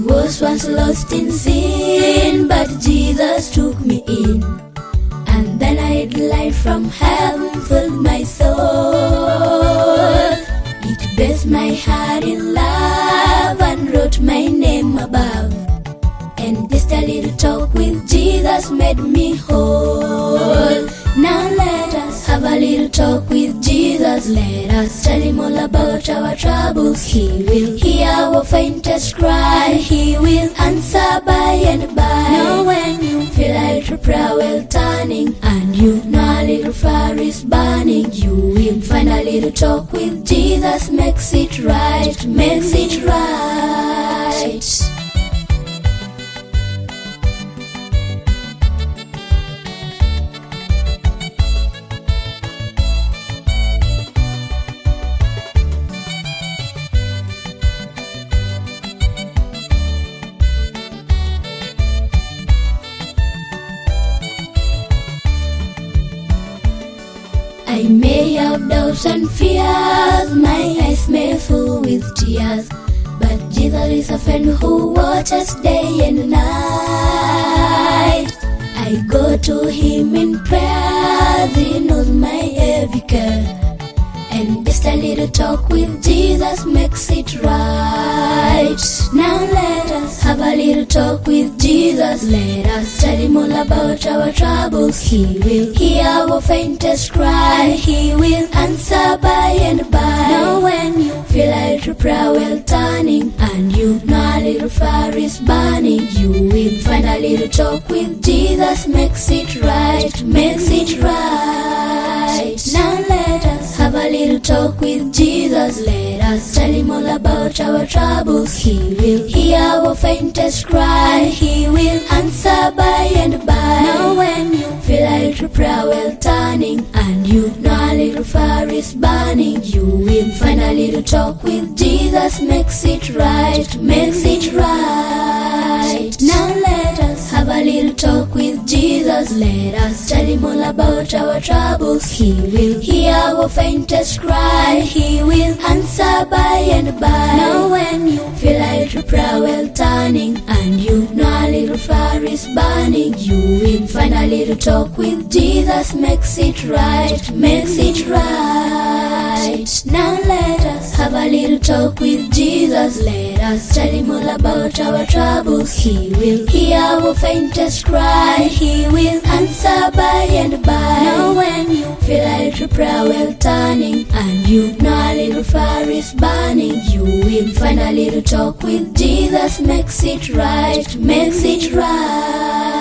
was once lost in sin, but Jesus took me in. And then I had light from heaven filled my soul. It blessed my heart in love and wrote my name above. And just a little talk with Jesus made me whole. Now let us have a little talk with Jesus. Let us tell him all about our troubles. He will hear our faintest cry. He will answer by and by. Now when you feel a little prayer well turning, and you know a little fire is burning, you will find a little talk with Jesus. Makes it right, makes it right. I may have doubts and fears, my eyes may fill with tears, but Jesus is a friend who watches day and night. I go to him in prayer, he knows my every care, and just a little talk with Jesus makes it right. Now let us have a little talk with Jesus. Let us tell him all about our troubles. He will hear our faintest cry. He will answer by and by. Now when you feel a little prayer well turning, and you know a little fire is burning, you will find a little talk with Jesus. Makes it right, makes it right. Now let us have a little talk with Jesus. Let us tell him all about our troubles. He will hear our faintest cry. He will answer by and by. Now when you feel a little prayer well turning, and you know a little fire is burning, you will find a little talk with Jesus. Makes it right, makes it right. Now let us have a little talk with Jesus. Let us tell him all about our troubles. He will hear our faintest cry. He will answer by and by. Now when you feel a little prayer well turning, and you know a little fire is burning, you will find a little talk with Jesus. Makes it right, makes it right. Now let us have a little talk with Jesus. Let us tell him all about our troubles. He will hear our faintest cry. He will answer by and by. Now when you feel a little prayer well turning, and you know a little fire is burning, you will find a little talk with Jesus. Makes it right, makes it right.